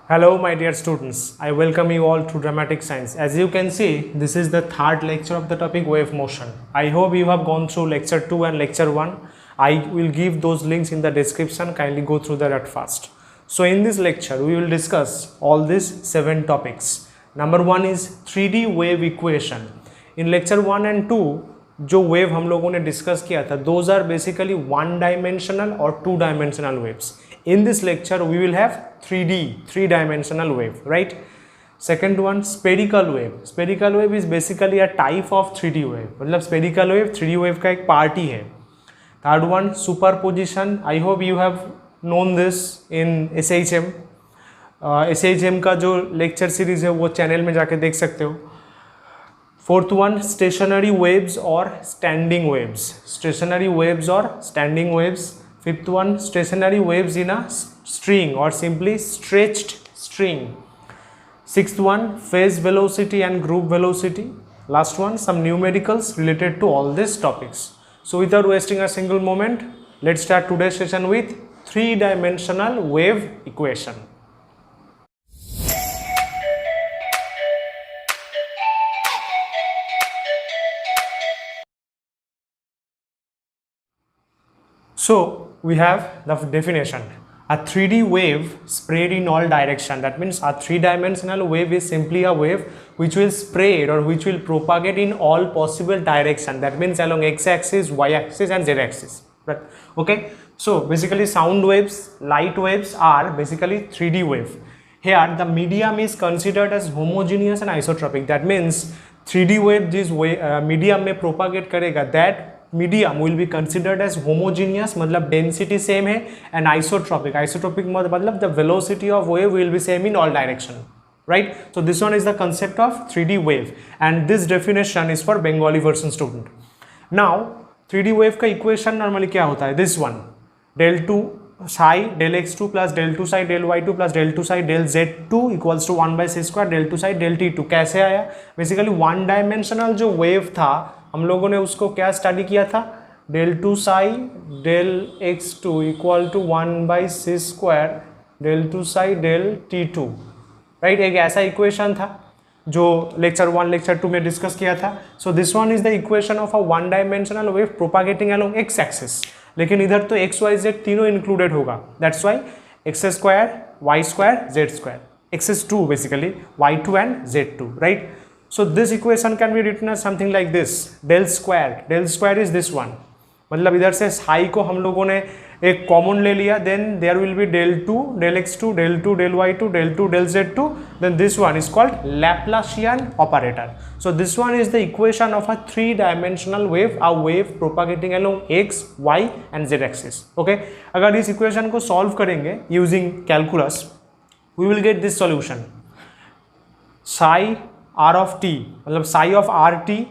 Hello my dear students, I welcome you all to Dramatic Science. As you can see, this is the third lecture of the topic wave motion. I hope you have gone through lecture 2 and lecture 1. I will give those links in the description, kindly go through that first. So in this lecture, we will discuss all these 7 topics. Number 1 is 3D wave equation. In lecture 1 and 2, जो wave हम लोगों ने discuss किया था, those are basically one dimensional or two dimensional waves. In this lecture we will have 3D, three dimensional wave, right? Second one, spherical wave. Spherical wave is basically a type of 3D wave. मतलब spherical wave 3D wave का एक part ही है. Third one, superposition. I hope you have known this in SHM. SHM का जो lecture series है वो channel में जाके देख सकते हो. Fourth one, stationary waves or standing waves. Stationary waves or standing waves. Fifth one, stationary waves in a string or simply stretched string. Sixth one, phase velocity and group velocity. Last one, some numericals related to all these topics. So without wasting a single moment, let's start today's session with three-dimensional wave equation. So we have the definition. A 3D wave spread in all direction. That means a three-dimensional wave is simply a wave which will spread or which will propagate in all possible direction. That means along x-axis, y-axis and z-axis. Right? Okay. So basically sound waves, light waves are basically 3D wave. Here the medium is considered as homogeneous and isotropic. That means 3D wave this medium में propagate करेगा. That medium will be considered as homogeneous, मतलब density same है, and isotropic. Isotropic मतलब the velocity of wave will be same in all direction, right? So this one is the concept of 3D wave, and this definition is for Bengali version student. Now 3D wave का equation normally क्या होता है? This one, del 2 psi del x2 plus del 2 psi del y2 plus del 2 psi del z2 equals to 1 by c square del 2 psi del t2. कैसे आया? Basically one dimensional जो wave था हम लोगों ने उसको क्या स्टडी किया था? del 2 psi del x2 equal to 1 by C square del 2 psi del t2, right? एक ऐसा इक्वेशन था जो लेक्चर 1 लेक्चर 2 में डिस्कस किया था. So this one is the equation of a one dimensional wave propagating along X axis. लेकिन इधर तो एक्स वाई जेड तीनों इंक्लूडेड होगा. That's why X square Y square Z square, X 2 basically y2 and z2, right? So this equation can be written as something like this. Del square is this one. मतलब इधर से psi को हम लोगों ने एक common ले लिया. Then there will be del 2 del x2 del 2 del y2 del 2 del z2. Then this one is called Laplacian operator. So this one is the equation of a three-dimensional wave, a wave propagating along x, y and z axis. Okay. अगर इस equation को solve करेंगे using calculus, we will get this solution. Psi r of t मतलब psi of r t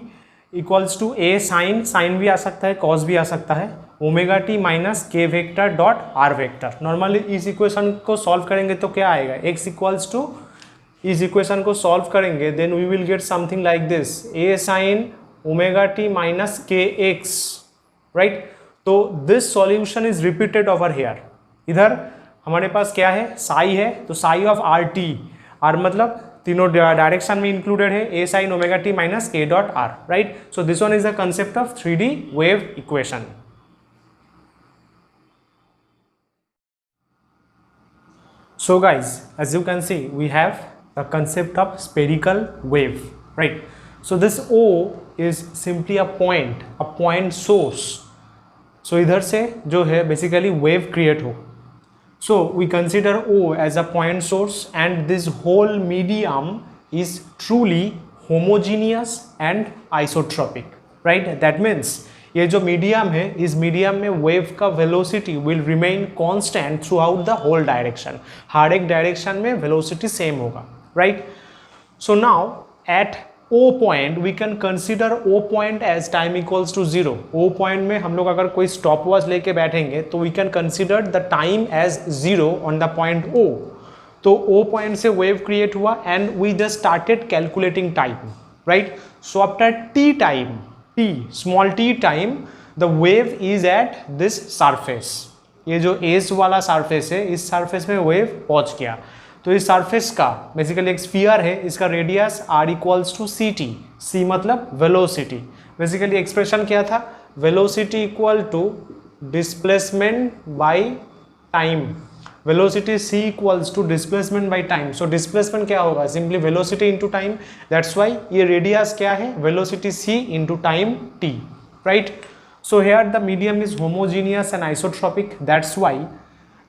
equals to a sine भी आ सकता है, cos भी आ सकता है, omega T minus K vector dot R vector. Normally इस इक्वेशन को सॉल्व करेंगे तो क्या आएगा? x इक्वल्स टू, इस इक्वेशन को सॉल्व करेंगे then we will get something like this, a sine omega T minus K X, right? तो this solution is repeated over here. इधर हमारे पास क्या है? साई है, तो psi of R T, R मतलब तीनों डायरेक्शन में इंक्लूडेड है, a sin omega T minus a dot r, right? So this one is the concept of 3D wave equation. So guys, as you can see, we have the concept of spherical wave, right? So this O is simply a point source. So इधर से जो है basically wave create हो. So we consider O as a point source, and this whole medium is truly homogeneous and isotropic, right? That means ये जो medium है, इस medium में wave का velocity will remain constant throughout the whole direction. हर एक direction में velocity same होगा, right? So now at O point we can consider O point as time equals to 0. O point में हम लोग अगर कोई stop watch लेके बैठेंगे तो we can consider the time as 0 on the point O. तो O point से wave create हुआ and we just started calculating time, right? So after t time, small t time, the wave is at this surface. ये जो as वाला surface है, इस surface में wave पहुंच गया. तो इस सरफेस का बेसिकली एक स्फीयर है, इसका radius r equals to C T, C मतलब वेलोसिटी, बेसिकली एक्सप्रेशन क्या था, velocity equal to displacement by time, velocity c equals to displacement by time, so displacement क्या होगा, simply velocity into time, that's why ये radius क्या है, velocity c into time t, right. So here the medium is homogeneous and isotropic, that's why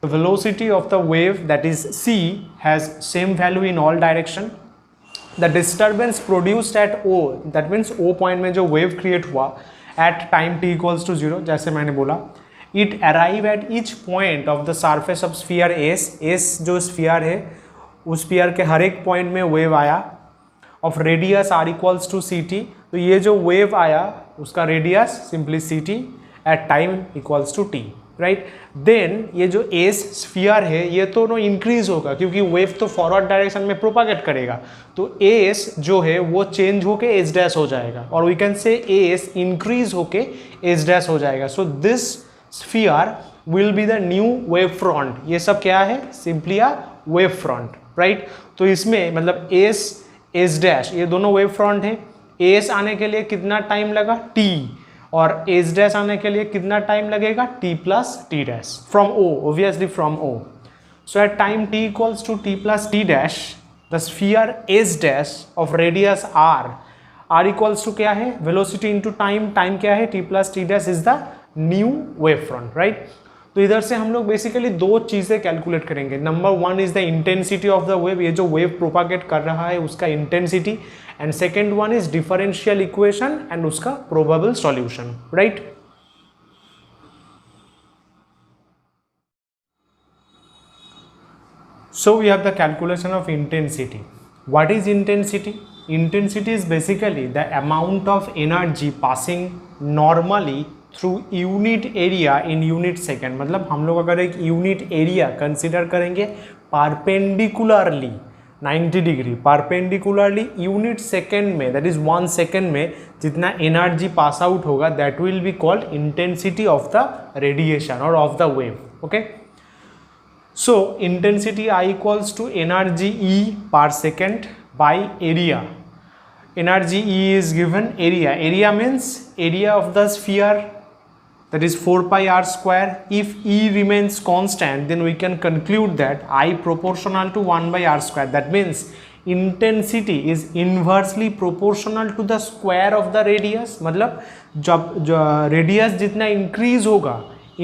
the velocity of the wave, that is c, has same value in all direction. The disturbance produced at O, that means O point में जो wave create हुआ at time t equals to 0, जैसे मैंने बोला, it arrive at each point of the surface of sphere S, S जो sphere है उस sphere के हर एक point में wave आया of radius r equals to ct, तो ये जो wave आया उसका radius simply ct at time equals to t, right. Then ये जो एस स्फीयर है ये तो नो इंक्रीज होगा क्योंकि वेव तो फॉरवर्ड डायरेक्शन में प्रोपागेट करेगा, तो एस जो है वो चेंज होके एस डैश हो जाएगा, और we can say S increase होके एस डैश हो जाएगा. So this sphere will be the new wave front. ये सब क्या है, simply a wave front, right. तो इसमें मतलब एस एस डैश ये दोनों वेव फ्रंट है. एस आने के लिए कितना टाइम लगा, टी, और एस डैश आने के लिए कितना टाइम लगेगा, T plus T dash from O, obviously from O. So at time T equals to T plus T dash, the sphere S dash of radius R, R equals to क्या है, velocity into time, time क्या है, T plus T dash is the new wave front, right. तो इधर से हम लोग basically दो चीज़ें कैलकुलेट करेंगे. Number one is the intensity of the wave, ये जो वेव प्रोपागेट कर रहा है उसका intensity, and second one is differential equation and उसका probable solution, right. So we have the calculation of intensity. What is intensity? Intensity is basically the amount of energy passing normally through unit area in unit second. मतलब हम लोग अगर एक unit area consider करेंगे perpendicularly 90 degree perpendicularly unit second में, that is 1 second में जितना energy pass out होगा, that will be called intensity of the radiation और of the wave. Okay, so intensity I equals to energy E per second by area. Energy E is given, area means area of the sphere, that is 4 pi r square. If E remains constant, then we can conclude that I proportional to 1 by r square. That means intensity is inversely proportional to the square of the radius. मतलब जब radius जितना increase होगा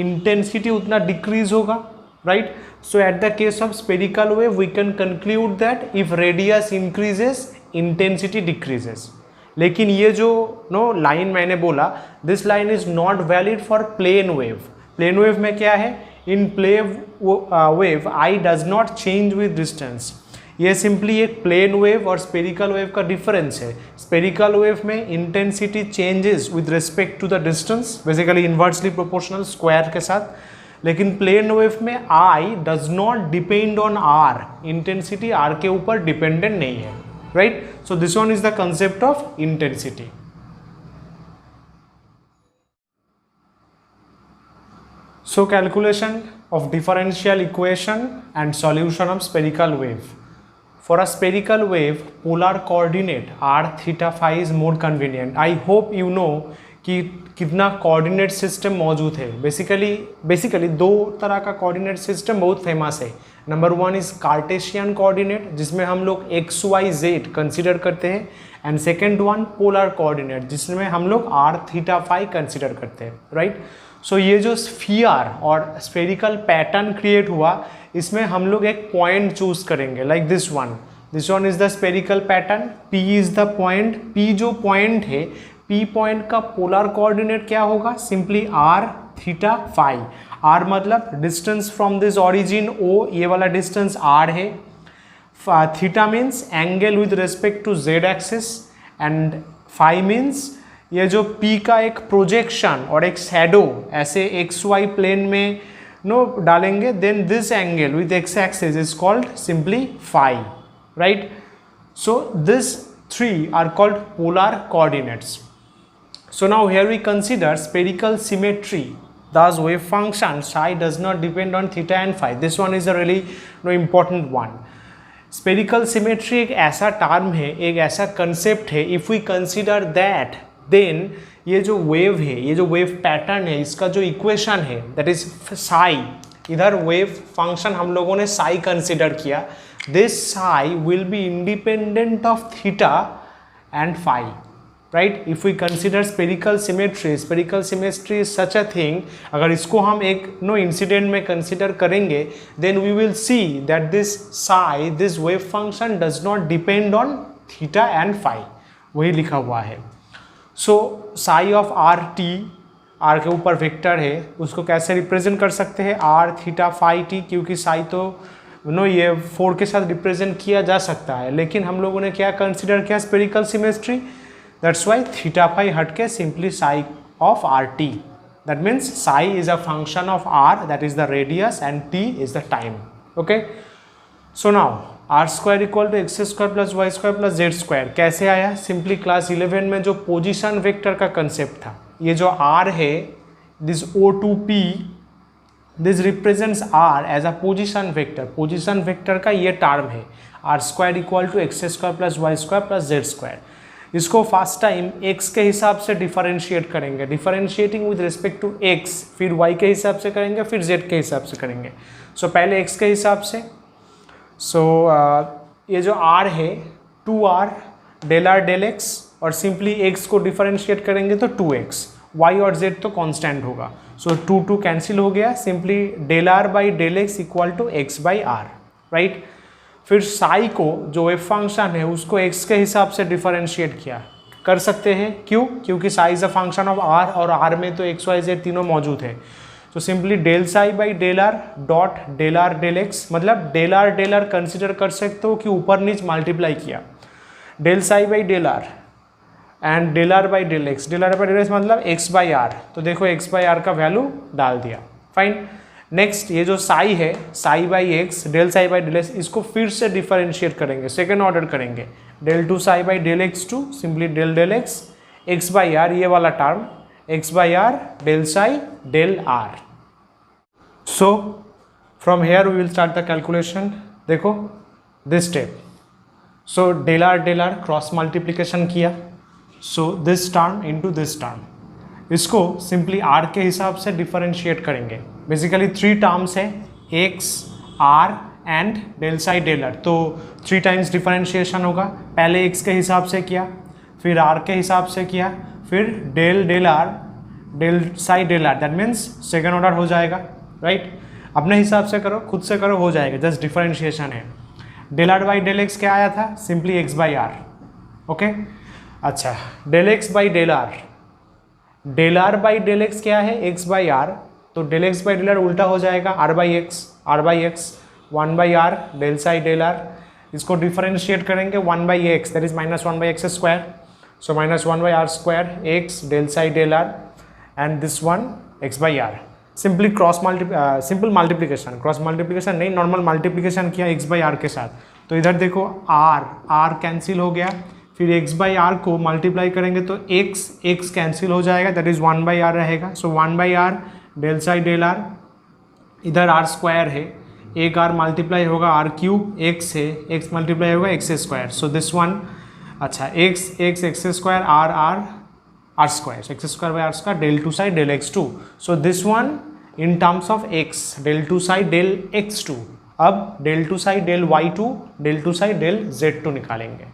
intensity उतना decrease होगा, right. So at the case of spherical wave we can conclude that if radius increases intensity decreases. लेकिन ये जो no line मैंने बोला, this line is not valid for plane wave. Plane wave में क्या है, in plane wave I does not change with distance. ये simply एक प्लेन वेव और स्पेरिकल वेव का डिफरेंस है. स्पेरिकल वेव में intensity changes with respect to the distance, basically inversely proportional square के साथ. लेकिन प्लेन वेव में I does not depend on are, intensity are के ऊपर डिपेंडेंट नहीं है, right. So this one is the concept of intensity. So calculation of differential equation and solution of spherical wave. For a spherical wave, polar coordinate r theta phi is more convenient. I hope you know कि कितना coordinate system मौजूद है. Basically दो तरह का coordinate system बहुत famous है. Number one is Cartesian coordinate, जिसमें हम लोग एक्स वाई जेड कंसिडर करते हैं, and second one polar coordinate, जिसमें हम लोग आर थीटा फाई कंसिडर करते हैं, राइट. सो ये जो स्फीयर और स्फेरिकल पैटर्न क्रिएट हुआ, इसमें हम लोग एक पॉइंट चूज करेंगे like this one is the spherical pattern, P is the point. P जो पॉइंट है, पी पॉइंट का पोलर कोऑर्डिनेट क्या होगा, simply R theta phi. R मतलब distance from this origin O, ये वाला डिस्टेंस आर है. Theta means angle with respect to Z axis, and phi means ये जो पी का एक प्रोजेक्शन और एक शैडो ऐसे एक्स वाई प्लेन में नो डालेंगे, then this angle with X axis is called simply phi, right. So this three are called polar coordinates. So now here we consider spherical symmetry. Thus wave function psi does not depend on theta and phi. This one is a really important one. Spherical symmetry एक ऐसा term है, एक ऐसा concept है, if we consider that then ये जो wave है, ये जो वेव पैटर्न है, इसका जो इक्वेशन है दैट इज साई, इधर वेव फंक्शन हम लोगों ने साई कंसिडर किया, this psi will be independent of theta and phi, right. If we consider spherical symmetry is such a thing, अगर इसको हम एक इंसिडेंट में कंसिडर करेंगे then we will see that this psi, this wave function does not depend on theta and phi, वही लिखा हुआ है। So psi of R T, R के ऊपर वेक्टर है, उसको कैसे रिप्रेजेंट कर सकते हैं, आर थीटा फाई टी, क्योंकि साई तो ये 4 के साथ रिप्रेजेंट किया जा सकता है, लेकिन हम लोगों ने क्या कंसिडर किया, spherical symmetry, that's why theta phi हट के simply psi of rt, that means psi is a function of r, that is the radius, and t is the time. Okay, so now r square equal to x square plus y square plus z square कैसे आया, simply class 11 में जो position vector का concept था, ये जो r है, this O2p, this represents r as a position vector, position vector का ये टर्म है, r square equal to x square plus y square plus z square। इसको फर्स्ट टाइम x के हिसाब से डिफरेंशिएट करेंगे, differentiating with respect to x, फिर y के हिसाब से करेंगे, फिर z के हिसाब से करेंगे। सो पहले x के हिसाब से, ये जो r है 2r del r del x, और सिंपली x को डिफरेंशिएट करेंगे तो 2x, y और z तो कांस्टेंट होगा, सो 2 कैंसिल हो गया, simply del r by del x equal to x by r, right. फिर साई को जो वेव फंक्शन है उसको x के हिसाब से डिफरेंशिएट किया, कर सकते हैं, क्यों, क्योंकि Sai is a function of r और r में तो x y z तीनों मौजूद है, तो simply del psi by del r dot del r del x, मतलब डेल r कंसिडर कर सकते हो कि ऊपर नीचे मल्टीप्लाई किया, del psi by del r and del r by del x, del r by del x मतलब x by r, तो देखो x बाई r का वैल्यू डाल दिया, फाइन। नेक्स्ट ये जो साई है, psi by X, del psi by del x, इसको फिर से डिफरेंशिएट करेंगे, सेकेंड ऑर्डर करेंगे, del 2 psi by del x 2, simply del del x, x by are, ये वाला term x by are del psi del r. So from here we will start the calculation, देखो this step, so del r cross multiplication किया, so this term into this term, इसको simply r के हिसाब से differentiate करेंगे, basically 3 terms है, x, r and del psi del r, तो 3 times differentiation होगा, पहले x के हिसाब से किया, फिर r के हिसाब से किया, फिर del r del psi del r, that means second order हो जाएगा, राइट। अपने हिसाब से करो, खुद से करो, हो जाएगा, जस्ट डिफरेंशिएशन है। Del r by del x क्या आया था, simply x by r, okay. अच्छा, del x by del r, del r by del x क्या है, एक्स बाई आर, तो del x by del r उल्टा हो जाएगा, r by x 1 by are del psi del r, इसको differentiate करेंगे 1 by x, that is minus 1 by x square, so minus 1 by are square X del psi del R and this one X by R, simply simple multiplication, cross multiplication नहीं, normal multiplication किया X by R के साथ, तो इधर देखो are cancel हो गया, फिर x बाई आर को मल्टीप्लाई करेंगे तो x कैंसिल हो जाएगा, दैट इज 1 बाई आर रहेगा, so 1 by are del psi del R, इधर r स्क्वायर है, एक r मल्टीप्लाई होगा r क्यूब, x है, x मल्टीप्लाई होगा x square, so this one, अच्छा x square r square, x square by r square del 2 psi del x2, so this one in terms of x, del 2 psi del x2, अब del 2 psi del y2, del 2 psi del z2 निकालेंगे।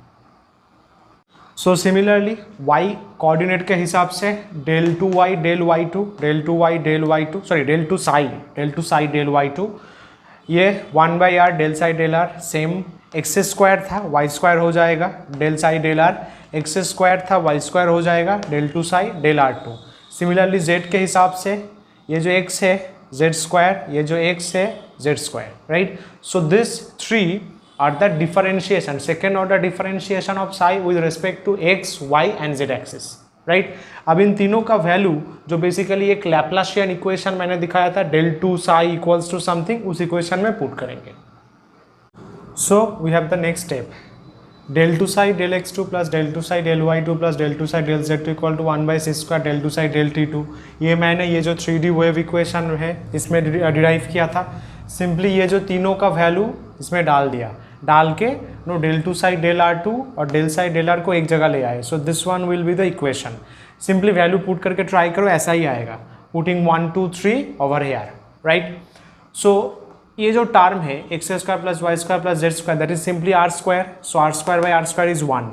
So similarly y coordinate के हिसाब से del 2y del y2, del 2y del y2, sorry del 2 psi del y2, ये 1 by are del psi del R, same X square था y square हो जाएगा, del psi del R, X square था y square हो जाएगा, del 2 psi del r2। Similarly z के हिसाब से ये जो x है z स्क्वायर, ये जो x है z square, right. So this 3 are the differentiation, second order differentiation of psi with respect to x, y and z axis, right। अब इन तीनों का वैल्यू जो बेसिकली एक लैप्लासियन इक्वेशन मैंने दिखाया था, del 2 psi equals to something, उस equation में पुट करेंगे। So we have the next step, del 2 psi del x2 plus del 2 psi del y2 plus del 2 psi del z2 equal to 1 by C square del 2 psi del t2, ये मैंने ये जो 3D wave equation है इसमें derive किया था, simply ये जो तीनों का वैल्यू इसमें डाल दिया, डाल के नो del two psi del are two और डेल साइड डेल आर को एक जगह ले आए. So this one will be the equation. Simply value put करके ट्राई करो, ऐसा ही आएगा. Putting 1 2 3 over here, right. So ये जो टर्म है x square plus y square plus z square that is simply r square. So r square by are square is 1.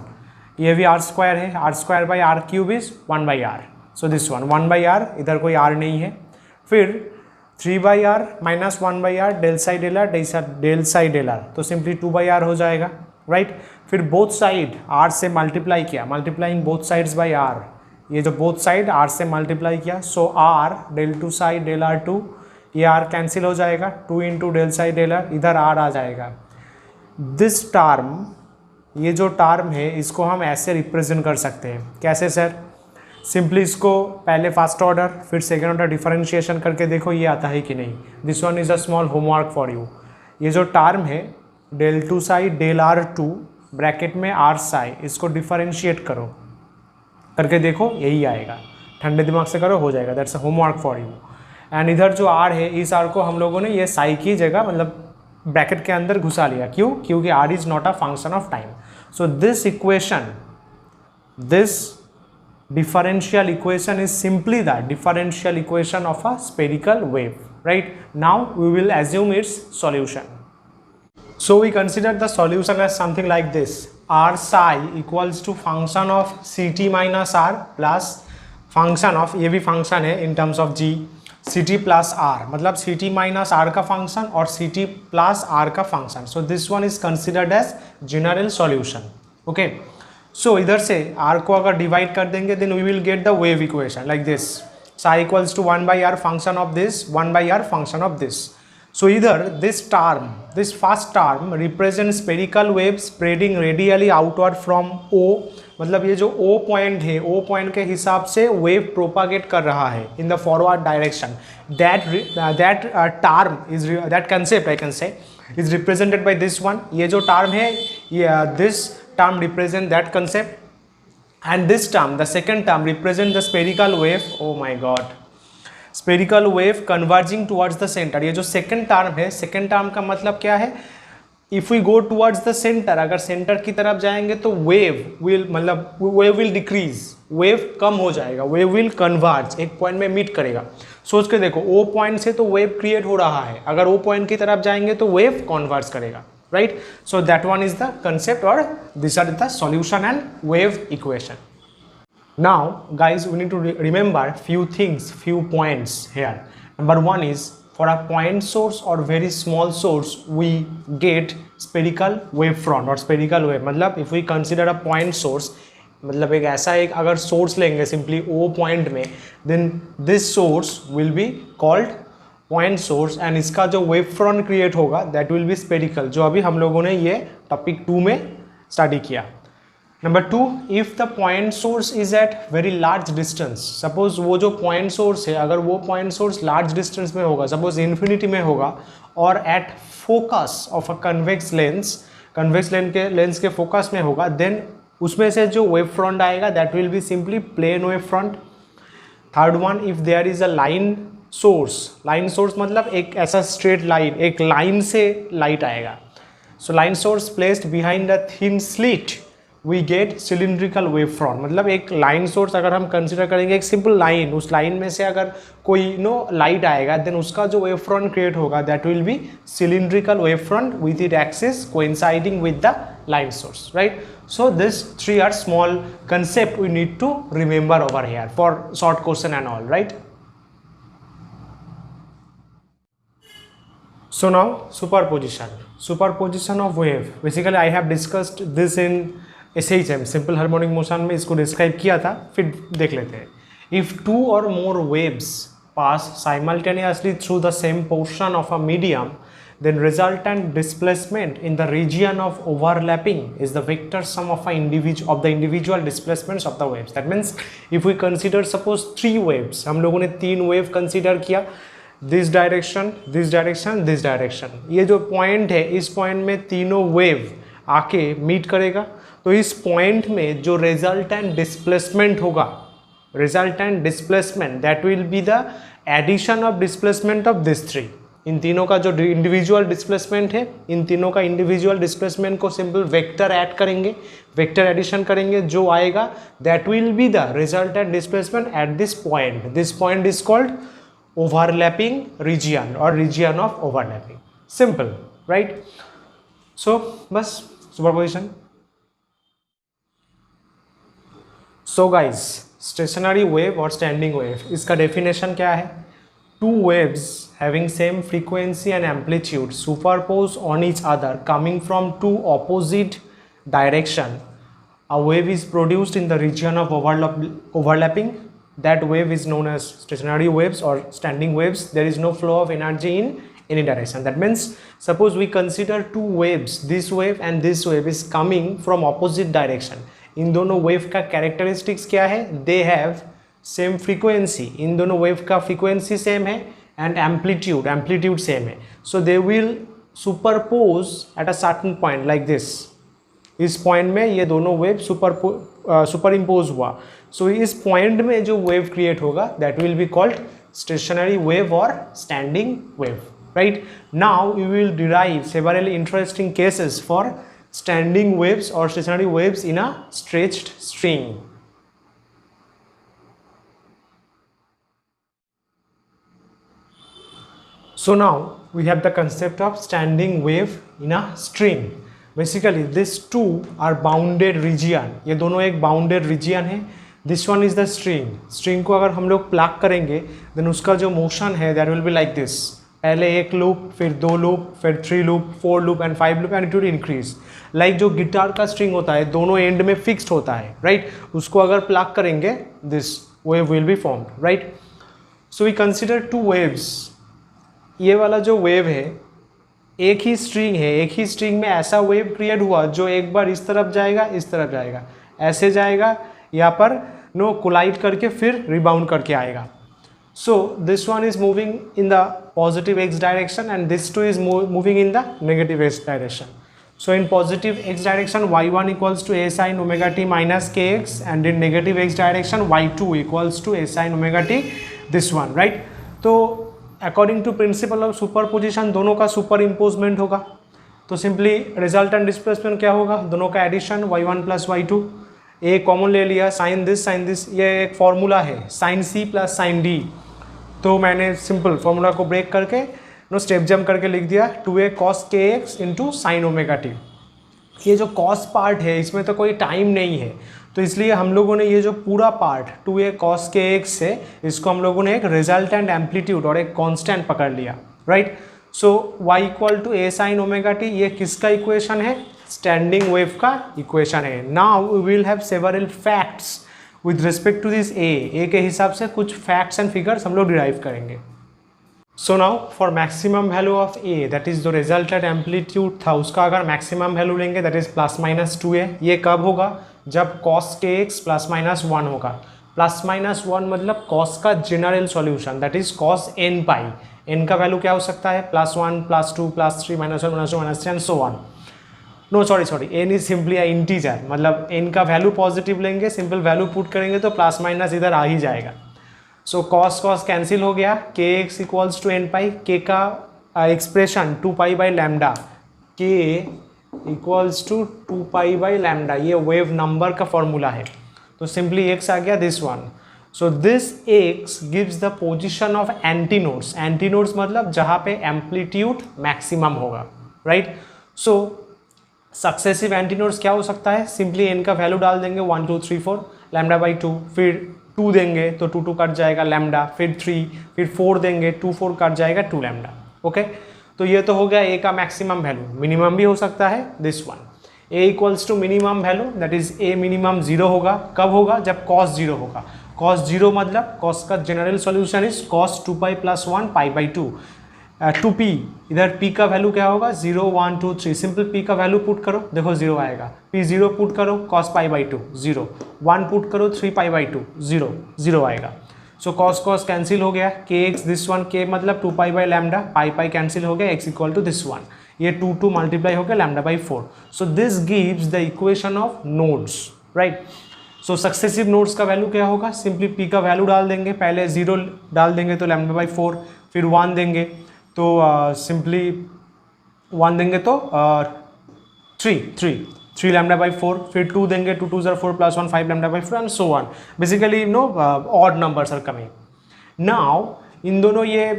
ये भी आर स्क्वायर है, R square by R cube is 1 by R. So this one 1 by R, इधर कोई R नहीं है. फिर 3 by R minus 1 by are del psi del R del psi del R, तो simply 2 by R हो जाएगा, right. फिर both side R से मल्टीप्लाई किया, multiplying both sides by are. ये जो बोथ साइड आर से मल्टीप्लाई किया, सो are del two psi del are two, ये आर कैंसिल हो जाएगा. 2 into del psi del R, इधर आर आ जाएगा. दिस टर्म, ये जो टर्म है इसको हम ऐसे रिप्रेजेंट कर सकते हैं. कैसे सर? सिंपली इसको पहले फर्स्ट ऑर्डर फिर सेकेंड ऑर्डर डिफरेंशिएशन करके देखो ये आता है कि नहीं. This one is a small homework for you. ये जो टर्म है del two psi del are two bracket में आर साई, इसको डिफरेंशिएट करो, करके देखो यही आएगा. ठंडे दिमाग से करो, हो जाएगा. That's a homework for you. And इधर जो आर है, इस आर को हम लोगों ने ये साई की जगह मतलब ब्रैकेट के अंदर घुसा लिया. क्यों? क्योंकि R is not a function of time. So this equation, this differential equation is simply the differential equation of a spherical wave, right? Now we will assume its solution. So we consider the solution as something like this: r psi equals to function of ct minus r plus function of, ये भी function है in terms of g, ct plus r, मतलब ct minus r का function और ct plus r का function. So this one is considered as general solution. Okay. सो इधर से r को अगर डिवाइड कर देंगे then we will get the wave equation like this. Psi equals to 1 by r function of this, 1 by r function of this. So इधर this term, this first term represent spherical wave spreading radially outward from O. मतलब ये जो O point है, O point के हिसाब से wave propagate कर रहा है in the forward direction. That term is, that concept I can say is represented by this one. ये जो टर्म है, this term represent that concept, and this term, the second term, represent the spherical wave. Oh my god, spherical wave converging towards the center. ये जो second term है, second term का मतलब क्या है? If we go towards the center, अगर center की तरफ जाएंगे तो wave will, मतलब wave will decrease, wave कम हो जाएगा, wave will converge, एक point में meet करेगा. सोच के देखो, O point से तो wave create हो रहा है, अगर O point की तरफ जाएंगे तो wave converge करेगा, right? So that one is the concept, or these are the solution and wave equation. Now guys, we need to remember few things, few points here. Number one is, for a point source or very small source we get spherical wavefront or spherical wave. मतलब if we consider a point source, मतलब एक ऐसा एक अगर source लेंगे simply O point में, then this source will be called point source, and इसका जो वेव फ्रंट क्रिएट होगा दैट विल बी स्पेरिकल, जो अभी हम लोगों ने ये टॉपिक 2 में स्टडी किया. Number 2, if the point source is at very large distance. Suppose वो जो पॉइंट सोर्स है, अगर वो पॉइंट सोर्स लार्ज डिस्टेंस में होगा, सपोज इन्फिनिटी में होगा, और at focus of a convex lens के फोकस में होगा, देन उसमें से जो वेव फ्रंट आएगा that will be simply plane wave front. Third one, if there is a line source मतलब एक ऐसा स्ट्रेट लाइन, एक लाइन से लाइट आएगा. So line source placed behind the thin slit we get cylindrical wave front. मतलब एक line source अगर हम कंसिडर करेंगे, एक सिंपल लाइन, उस लाइन में से अगर कोई लाइट आएगा, देन उसका जो वेव फ्रंट क्रिएट होगा that will B cylindrical wave front with it axis coinciding with the line source, right? So this 3 are small concept we need to remember over here for short question and all, right? So now superposition of wave. Basically I have discussed this in SHM, simple harmonic motion में इसको describe किया था, फिर देख लेते हैं. If 2 or more waves pass simultaneously through the same portion of a medium, then resultant displacement in the region of overlapping is the vector sum of the individual displacements of the waves. That means if we consider suppose 3 waves, हम लोगों ने 3 wave consider किया, this direction, this direction, this direction. ये जो point है, इस point में तीनों wave आके meet करेगा, तो इस point में जो resultant displacement होगा, resultant displacement that will be the addition of displacement of these 3. इन तीनों का जो इंडिविजुअल डिस्प्लेसमेंट है, इन तीनों का इंडिविजुअल डिस्प्लेसमेंट को सिंपल वेक्टर ऐड करेंगे, वेक्टर एडिशन करेंगे, जो आएगा that will be the resultant displacement at this point. This point is called overlapping region और region of overlapping. Simple, right? So बस superposition. So guys, stationary wave और standing wave, इसका definition क्या है? Two waves having same frequency and amplitude superposed on each other coming from two opposite direction, a wave is produced in the region of overlapping. That wave is known as stationary waves or standing waves. There is no flow of energy in any direction. That means suppose we consider two waves, this wave and this wave is coming from opposite direction. इन दोनों wave का characteristics क्या है? They have same frequency. इन दोनों wave का frequency same है and amplitude same है. So they will superpose at a certain point like this. इस point में ये दोनों wave superimpose हुआ. So इस point में जो wave create होगा that will be called stationary wave or standing wave, right? Now we will derive several interesting cases for standing waves or stationary waves in a stretched string. So now we have the concept of standing wave in a string. Basically these two are bounded region. ये दोनों एक bounded region है. This one is the string. String को अगर हम लोग plug करेंगे then उसका जो motion है that will be like this. पहले एक loop, फिर दो loop, फिर 3 loop, 4 loop and 5 loop and it will increase. Like जो गिटार का string होता है दोनों end में fixed होता है, right? उसको अगर प्लग करेंगे this wave will be formed, right? So we consider two waves. ये वाला जो वेव है एक ही स्ट्रिंग है, एक ही स्ट्रिंग में ऐसा वेव क्रिएट हुआ जो एक बार इस तरफ जाएगा, इस तरफ जाएगा, ऐसे जाएगा, यहाँ पर नो कोलाइड करके फिर रिबाउंड करके आएगा. सो this one is moving in the positive x direction and this two is moving in the negative x direction. So in positive x direction y1 equals to a sin omega t minus kx and in negative x direction y2 equals to a sin omega t this one, right? तो according to principle of superposition दोनों का super इम्पोजमेंट होगा. तो simply resultant displacement क्या होगा? दोनों का addition y1 plus y2. ए common ले लिया, साइन दिस, ये एक फॉर्मूला है sine c plus sine d. तो मैंने सिंपल फॉर्मूला को ब्रेक करके नो स्टेप जम्प करके लिख दिया 2a cos kx into sine omega t. ये जो कॉस पार्ट है इसमें तो कोई टाइम नहीं है, तो इसलिए हम लोगों ने ये जो पूरा पार्ट 2a cos kx है इसको हम लोगों ने एक रिजल्टेंट एम्पलीट्यूड और एक कांस्टेंट पकड़ लिया, right? So y equal to a sin omega t, ये किसका इक्वेशन है? स्टैंडिंग वेव का इक्वेशन है. Now we will have several facts with respect to this a के हिसाब से कुछ फैक्ट्स एंड फिगर्स हम लोग डिराइव करेंगे. So now for maximum value of a that is जो रिजल्टेंट एम्पलीट्यूड था उसका अगर मैक्सिमम वैल्यू लेंगे that is plus minus 2a. ये कब होगा? जब cos kx प्लस माइनस 1 होगा. प्लस माइनस 1 मतलब cos का general solution that is cos n pi. n का वैल्यू क्या हो सकता है? Plus 1 plus 2 plus 3 minus 1 minus 2 minus 3 and so on. No sorry n is simply a integer, मतलब n का वैल्यू पॉजिटिव लेंगे, सिंपल वैल्यू पुट करेंगे तो प्लस माइनस इधर आ ही जाएगा. सो cos कैंसिल हो गया, kx equals to n pi. k का expression 2 pi by lambda, k equals to 2 pi by lambda, ये वेव नंबर का फॉर्मूला है. तो सिंपली x आ गया this one. So this x gives the position of antinodes. Antinodes मतलब जहाँ पे एम्पलीट्यूड मैक्सिमम होगा, राइट? सो सक्सेसिव एंटीनोड्स क्या हो सकता है? सिंपली n का वैल्यू डाल देंगे 1 2 3 4 लैम्डा बाई 2, फिर 2 देंगे तो 2 2 कट जाएगा लैम्डा, फिर 3, फिर 4 देंगे 2 4 कट जाएगा 2 लैम्डा. ओके, तो ये तो हो गया a का मैक्सिमम वैल्यू. मिनिमम भी हो सकता है this one. a equals to minimum value that is a minimum 0 होगा. कब होगा? जब cos 0 होगा. cos 0 मतलब cos का general solution is cos 2 pi plus 1 pi by 2. 2p, इधर p का वैल्यू क्या होगा? 0 1 2 3. सिंपल p का वैल्यू पुट करो, देखो 0 आएगा. p 0 पुट करो, cos पाई बाई 2 0. 1 पुट करो 3 पाई बाई 2 0 0 आएगा. सो cos कैंसिल हो गया. kx दिस वन, k मतलब 2 pi by lambda, pi cancel हो गया, x equal to this one. ये 2 मल्टीप्लाई हो गया lambda by 4. So this gives the equation of nodes, right? So successive nodes का वैल्यू क्या होगा? सिंपली p का वैल्यू डाल देंगे, पहले 0 डाल देंगे तो लैम्डा बाई 4, फिर 1 देंगे, तो सिंपली 1 देंगे तो 3 लैम्डा बाई 4, फिर 2 देंगे, 2 2 4 plus 1 5 lambda by 4 and so on. Basically odd numbers are coming. Now in दोनों ये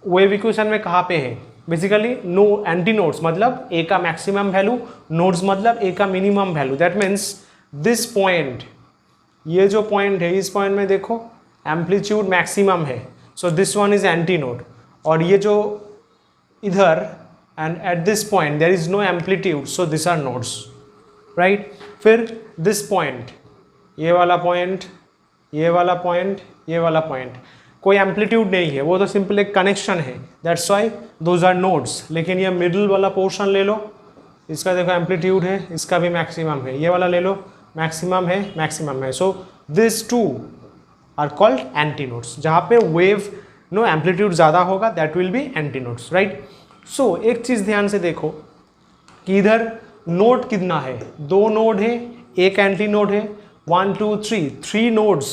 वेव इक्वेशन में कहाँ पे है? बेसिकली नो एंटी नोड्स मतलब ए का मैक्सिमम वैल्यू, नोड्स मतलब ए का minimum value. That means this point, ये जो पॉइंट है इस पॉइंट में देखो एम्पलीट्यूड मैक्सिमम है, so this one is antinode. और ये जो इधर end at this point there is no amplitude, so this are nodes, right. फिर दिस पॉइंट, ये वाला पॉइंट, ये वाला पॉइंट, ये वाला पॉइंट, कोई एम्पलीट्यूड नहीं है, वो तो सिंपल एक कनेक्शन है, that's why those are nodes. लेकिन ये मिडिल वाला पोर्शन ले लो, इसका देखो एम्पलीट्यूड है, इसका भी मैक्सिमम है, ये वाला ले लो मैक्सिमम है, मैक्सिमम है. So this two are called anti nodes. जहाँ पे वेव नो एम्पलीट्यूड ज़्यादा होगा that will be anti nodes, right. So एक चीज़ ध्यान से देखो कि इधर नोड कितना है, 2 नोड है, एक एंटी नोड है. 1 2 3, 3 नोड्स,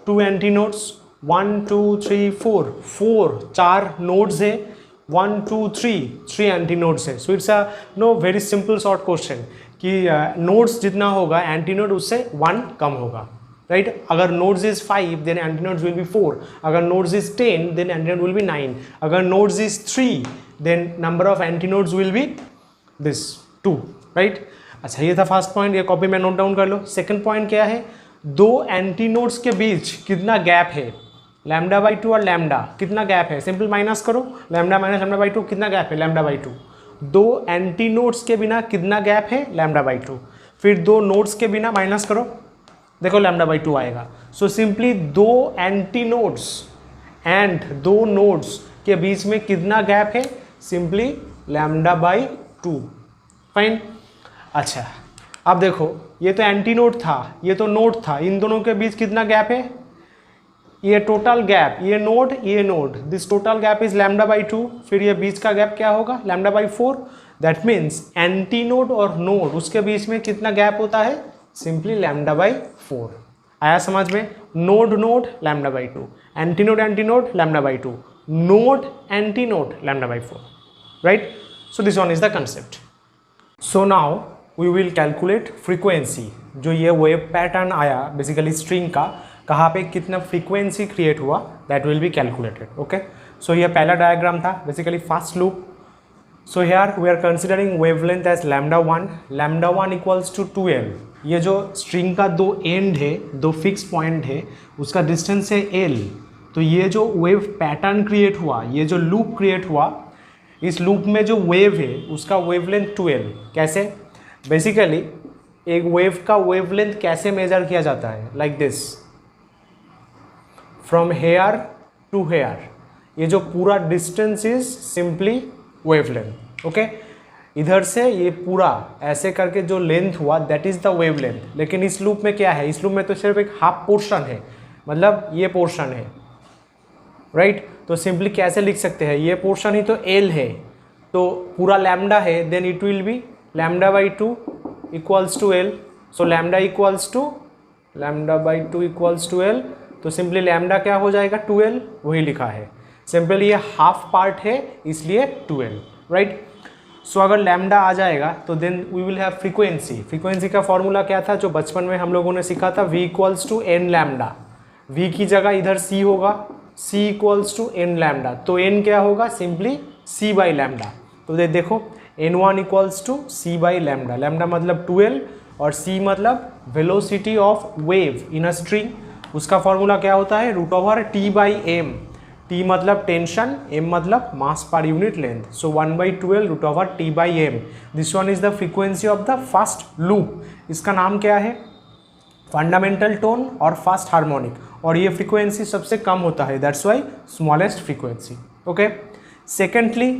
2 एंटी नोड्स. 1 2 3 4 4 नोड्स है. 1 2 3 एंटी नोड्स है. So it's a know very simple short question कि नोड्स जितना होगा एंटी नोड उससे 1 कम होगा, राइट. अगर nodes is 5 then antinodes will be 4. अगर nodes is 10 then antinode will be 9. अगर nodes is 3 then number of antinodes will be this 2, right. अच्छा, ये था फर्स्ट पॉइंट, ये कॉपी में नोट डाउन कर लो. सेकंड पॉइंट क्या है? 2 एंटी नोड्स के बीच कितना गैप है? लैम्डा बाई 2 और लैम्डा कितना गैप है? सिंपल माइनस करो, लैम्डा माइनस लैम्डा बाई 2 कितना गैप है? Lambda by 2. 2 एंटी नोड्स के बिना कितना गैप है? Lambda by 2. फिर 2 नोड्स के बिना माइनस करो, देखो लैम्डा बाई 2 आएगा. So simply 2 anti nodes and 2 nodes के बीच में कितना गैप है? Simply lambda by 2. फाइन. अच्छा, अब देखो ये तो एंटी नोड था, ये तो नोड था, इन दोनों के बीच कितना गैप है? ये टोटल गैप, ये node, this total gap is lambda by 2. फिर ये बीच का गैप क्या होगा? Lambda by 4. That means anti node और नोड उसके बीच में कितना गैप होता है? Simply lambda by 4. आया समझ में? Node node lambda by 2, anti node lambda by 2, node anti node lambda by 4, right. So this one is the concept. So now we will calculate frequency. जो ये वेव पैटर्न आया basically string का, कहाँ पे कितना फ्रीक्वेंसी क्रिएट हुआ that will be calculated. Okay, so ये पहला डायग्राम था basically first loop. So here we are considering wavelength as lambda 1 equals to 2l. ये जो स्ट्रिंग का 2 एंड है, 2 फिक्स पॉइंट है, उसका डिस्टेंस है l. तो ये जो वेव पैटर्न क्रिएट हुआ, ये जो लूप क्रिएट हुआ, इस लूप में जो वेव है उसका वेवलेंथ 2l. कैसे? बेसिकली एक वेव का वेवलेंथ कैसे मेजर किया जाता है? Like this, from here to here. ये जो पूरा distance is simply wavelength. Okay, इधर से ये पूरा ऐसे करके जो लेंथ हुआ दैट इज द वेवलेंथ. लेकिन इस लूप में क्या है? इस लूप में तो सिर्फ एक हाफ पोर्शन है, मतलब ये पोर्शन है, राइट. तो सिंपली कैसे लिख सकते हैं? ये पोर्शन ही तो एल है, तो पूरा लैम्डा है, then it will be lambda by 2 equals to L. So lambda equals to lambda by 2 equals to L. तो सिंपली लैम्डा क्या हो जाएगा? 2l. वही लिखा है. सिंपली ये हाफ पार्ट है इसलिए 2l, राइट. सो अगर लैम्डा आ जाएगा तो then we will have frequency. Frequency का फॉर्मूला क्या था जो बचपन में हम लोगों ने सीखा था? v equals to n lambda. v की जगह इधर c होगा, c equals to n lambda. तो n क्या होगा? Simply c by lambda. तो देखो n1 equals to c by lambda. Lambda मतलब 2l और c मतलब velocity of wave in a string. उसका फॉर्मूला क्या होता है? Root over t by m. t मतलब टेंशन, m मतलब mass per unit length. So 1 by 2l root over t by m. This one is the frequency of the first loop. इसका नाम क्या है? फंडामेंटल टोन और first harmonic. और ये frequency सबसे कम होता है, that's why smallest frequency. Okay, secondly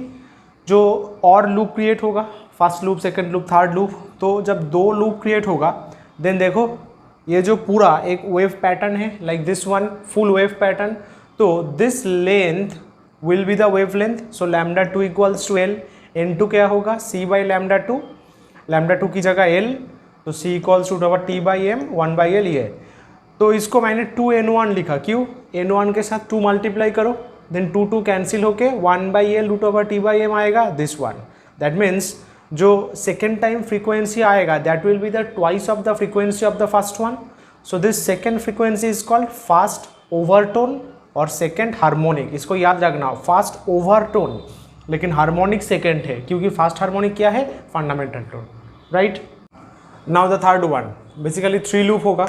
जो और लूप क्रिएट होगा, first loop, second loop, third loop, तो जब 2 लूप क्रिएट होगा देन देखो ये जो पूरा एक वेव पैटर्न है like this one, full wave pattern. तो this length will be the wave length. So lambda 2 equals to l. n2 क्या होगा? c by lambda 2. लैम्डा 2 की जगह l, तो c equals to over t by M, 1 by L. ये तो इसको मैंने 2n1 लिखा. क्यों? n1 के साथ 2 मल्टीप्लाई करो, देन 2 कैंसिल होके 1/L√/T/m आएगा दिस वन. दैट मीन्स जो सेकेंड टाइम फ्रीक्वेंसी आएगा that will be the twice of the frequency of the first one. So this second frequency is called first overtone और second harmonic. इसको याद रखना, first overtone लेकिन harmonic second है क्योंकि first harmonic क्या है, fundamental tone, right. Now the third one, basically 3 loop होगा.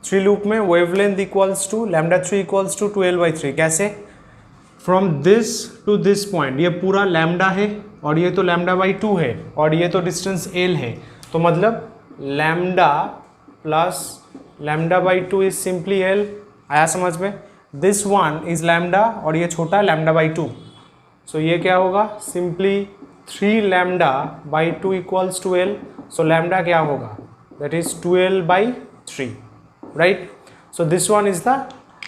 3 लूप में wavelength equals to λ3 equals to 2L/3. कैसे, from this to this point ये पूरा लैम्डा है और ये तो λ/2 है और ये तो डिस्टेंस L है, तो मतलब lambda plus λ/2 is simply L. आया समझ में. दिस वन इज लैम्डा और ये छोटा λ/2. सो ये क्या होगा, simply 3 λ/2 equals to L. So lambda क्या होगा, that is 2L/3, right. So this one is the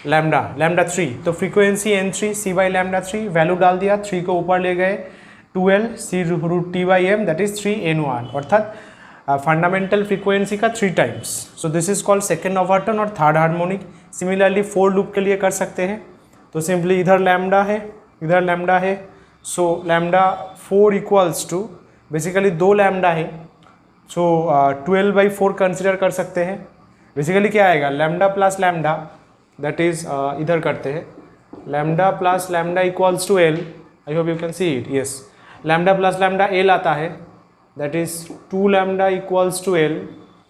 λ3. तो फ्रीक्वेंसी N3 C/λ3, वैल्यू डाल दिया, 3 को ऊपर ले गए, 2L C√T/m that is 3N1, अर्थात फंडामेंटल फ्रीक्वेंसी का 3 times. So this is called second overtone और थर्ड हार्मोनिक. सिमिलरली 4 लूप के लिए कर सकते हैं. तो सिंपली इधर लैम्डा है, इधर लैम्डा है. सो λ4 इक्वल्स टू, बेसिकली 2 लैम्डा है, सो 12/4 कंसिडर कर सकते हैं. बेसिकली क्या आएगा, lambda plus lambda that is इधर करते हैं, lambda plus lambda equals to L. I hope you can see it. Yes, lambda plus lambda L आता है, that is 2 lambda equals to L.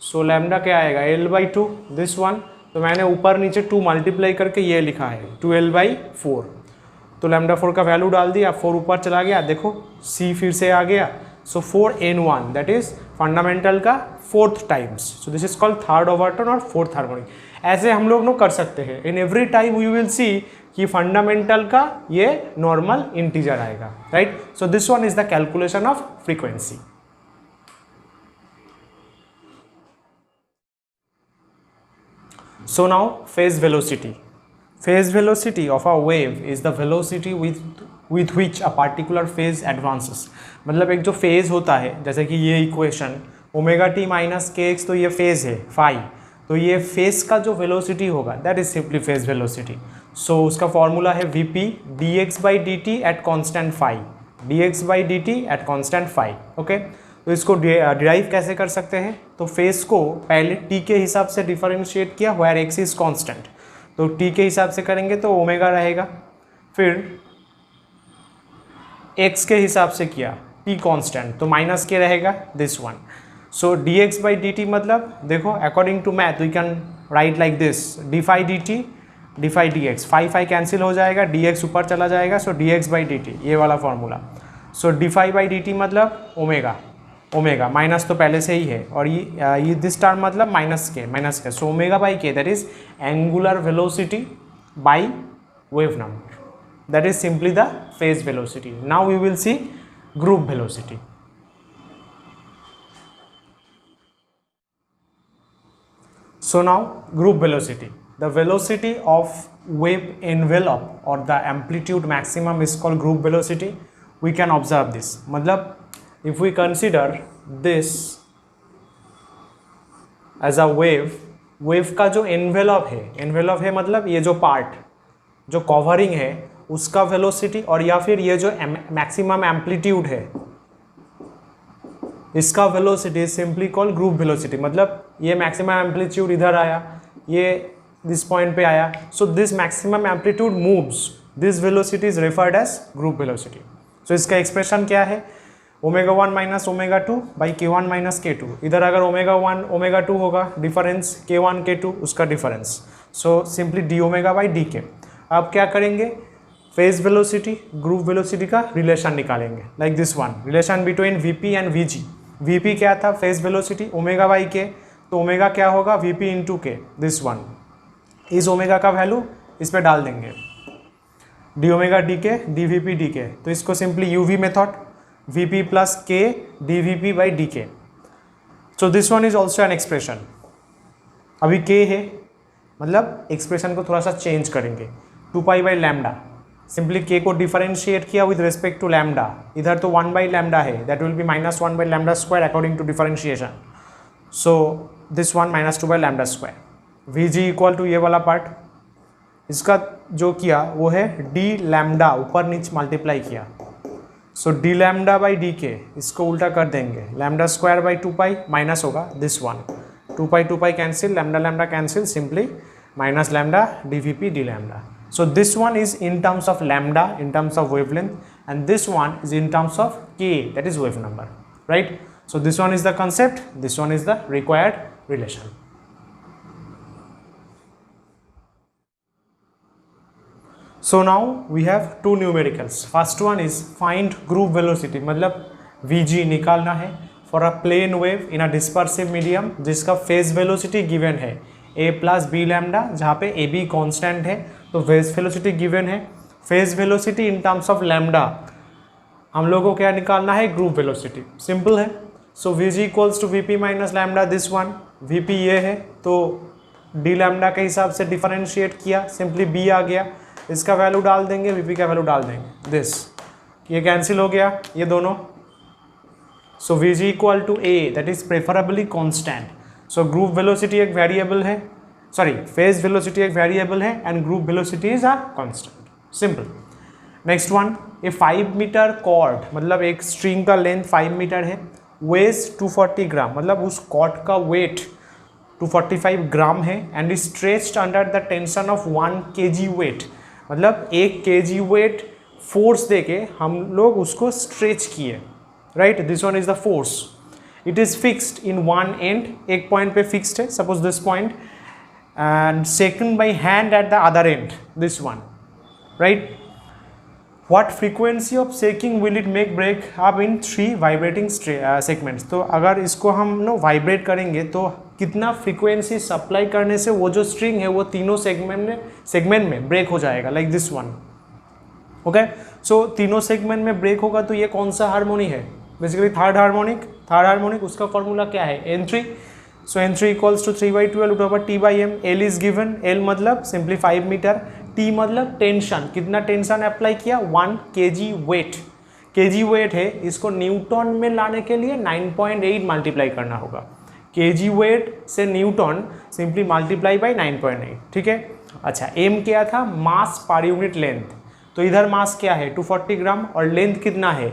So lambda क्या आएगा, L/2 this one. तो मैंने ऊपर नीचे 2 मल्टीप्लाई करके ये लिखा है 2L/4. तो λ4 का वैल्यू डाल दिया, 4 ऊपर चला गया, देखो C फिर से आ गया. सो 4N1 दैट इज फंडामेंटल का 4th times. So this is called third overtone और 4th हार्मोनिक. ऐसे हम लोग कर सकते हैं. In every time you will see कि फंडामेंटल का ये नॉर्मल इंटीजर आएगा, right. So this one is the calculation of frequency. So now phase velocity. Phase velocity of a wave is the velocity with which a particular phase advances. मतलब एक जो phase होता है, जैसे कि ये इक्वेशन ω_t - kx, तो ये phase है phi, तो ये phase का जो velocity होगा that is simply phase velocity. So उसका फॉर्मूला है Vp dx/dt at constant phi, dx/dt at constant phi. Okay, तो इसको डिराइव कैसे कर सकते हैं, तो फेस को पहले t के हिसाब से डिफरेंशिएट किया, वेयर x इज कांस्टेंट, तो t के हिसाब से करेंगे तो ओमेगा रहेगा. फिर x के हिसाब से किया, t कांस्टेंट, तो माइनस के रहेगा दिस वन. सो dx/dt मतलब देखो according to math we can write like this, d/dt d/dx, phi cancel हो जाएगा, dx ऊपर चला जाएगा, सो dx/dt ये वाला फॉर्मूला. सो d/dt मतलब ओमेगा माइनस तो पहले से ही है, और ये दिस टर्म मतलब minus k. So ω/k that is angular velocity by wave number, that is simply the phase velocity. Now we will see group velocity. So now group velocity, the velocity of wave envelope or the amplitude maximum is called group velocity. We can observe this, मतलब if we consider this as a wave का जो envelope है मतलब ये जो part जो covering है उसका वेलोसिटी, और या फिर ये जो मैक्सिमम एम्पलीट्यूड है इसका velocity simply call group velocity. मतलब ये मैक्सिमम एम्पलीट्यूड इधर आया, ये दिस पॉइंट पे आया, so this maximum amplitude moves, this velocity is referred as group velocity. So इसका एक्सप्रेशन क्या है, ω1 - ω2 बाई k1 - k2. इधर अगर ω1 ω2 होगा डिफरेंस, k1 k2 उसका डिफरेंस, सो सिंपली dω/dk. अब क्या करेंगे, फेज वेलोसिटी ग्रुप वेलोसिटी का रिलेशन निकालेंगे, like this one, relation between Vp and Vg. Vp क्या था, फेज वेलोसिटी ω/k, तो ओमेगा क्या होगा Vp × k, दिस वन. इस ओमेगा का वैल्यू इस पे डाल देंगे, dω/dk dVp/dk. तो इसको simply UV method, Vp + k dVp/dk. So this one is also an expression. अभी k है, मतलब एक्सप्रेशन को थोड़ा सा चेंज करेंगे, 2π/λ. सिंपली k को डिफरेंशिएट किया विद रिस्पेक्ट टू लैम्डा, इधर तो 1/λ है, that will be -1/λ² according to differentiation. So this one -2/λ². Vg equal to ये वाला पार्ट, इसका जो किया वो है डी लैम्डा, ऊपर नीचे मल्टीप्लाई किया, so d lambda by d k, इसको उल्टा कर देंगे, lambda square by 2 pi minus होगा this one, 2 pi cancel, lambda lambda cancel, simply minus lambda dvp d lambda. So this one is in terms of lambda, in terms of wavelength, and this one is in terms of k, that is wave number, right? So this one is the concept, this one is the required relation. So now we have two numericals. First one is find group velocity, मतलब vg निकालना है for a plane wave in a dispersive medium जिसका phase velocity given है a plus B lambda, जहाँ पे A B constant है, तो phase velocity given है, phase velocity in terms of lambda, हम लोगों को क्या निकालना है, ग्रुप वेलोसिटी, सिंपल है. So v g equals to v p minus lambda, this one, v p ये है, तो डी लैम्डा के हिसाब से डिफरेंशिएट किया, सिंपली बी आ गया, इसका वैल्यू डाल देंगे, वी पी का वैल्यू डाल देंगे, दिस, ये कैंसिल हो गया ये दोनों. So v g equal to a, that is preferably constant. So group velocity एक वेरिएबल है, सॉरी फेज वेलोसिटी एक वेरिएबल है and group velocities are constant, simple. Next one, a 5 metre cord, मतलब एक स्ट्रिंग का लेंथ 5 मीटर है, weighs 240 gram, मतलब उस कॉर्ड का वेट 245 ग्राम है, and is stretched under the tension of 1 kg weight, मतलब 1 kg वेट फोर्स देके हम लोग उसको स्ट्रेच किए, right. This one is the force. It is fixed in one and, एक पॉइंट पे फिक्स्ड है, suppose this point, and shaken by hand at the other end, this one, right. What frequency of shaking will it make break up in 3 vibrating segments? तो अगर इसको हम vibrate करेंगे तो कितना फ्रीक्वेंसी सप्लाई करने से वो जो स्ट्रिंग है वो तीनों सेगमेंट में ब्रेक हो जाएगा, लाइक दिस वन. ओके, सो तीनों सेगमेंट में ब्रेक होगा तो ये कौन सा हार्मोनी है, बेसिकली थर्ड हार्मोनिक. उसका फॉर्मूला क्या है, N3. So N3 equals to 3/12 root over T by M. L is given, L मतलब सिंपली 5 मीटर, T मतलब टेंशन, कितना टेंशन अप्लाई किया, 1 kg वेट, kg वेट है, इसको न्यूटन में लाने के लिए 9.8 मल्टीप्लाई करना होगा, kg वेट से न्यूटन सिंपली मल्टीप्लाई बाई 9.8, ठीक है. अच्छा, M क्या था, मास पर यूनिट लेंथ, तो इधर मास क्या है 240 ग्राम और लेंथ कितना है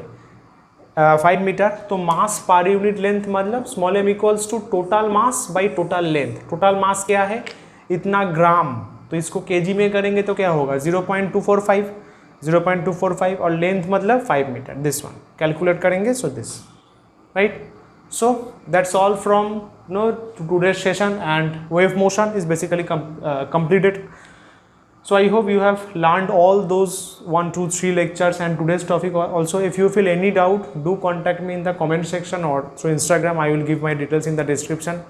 5 मीटर, तो मास पर यूनिट लेंथ मतलब small m equals to total mass by total length. Total mass क्या है, इतना ग्राम, तो इसको केजी में करेंगे तो क्या होगा 0.245 और लेंथ मतलब 5 मीटर, दिस वन कैलकुलेट करेंगे, so this, right. So that's all from today's session, and wave motion is basically completed. So I hope you have learned all those 1, 2, 3 lectures and today's topic also. If you feel any doubt, do contact me in the comment section or through Instagram. I will give my details in the description.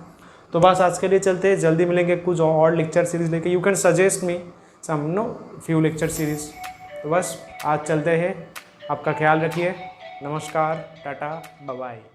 तो बस आज के लिए चलते हैं, जल्दी मिलेंगे कुछ और लेक्चर सीरीज लेके. You can suggest me some few lecture series. तो बस आज चलते हैं, आपका ख्याल रखिए, नमस्कार, टाटा, बाय बाय.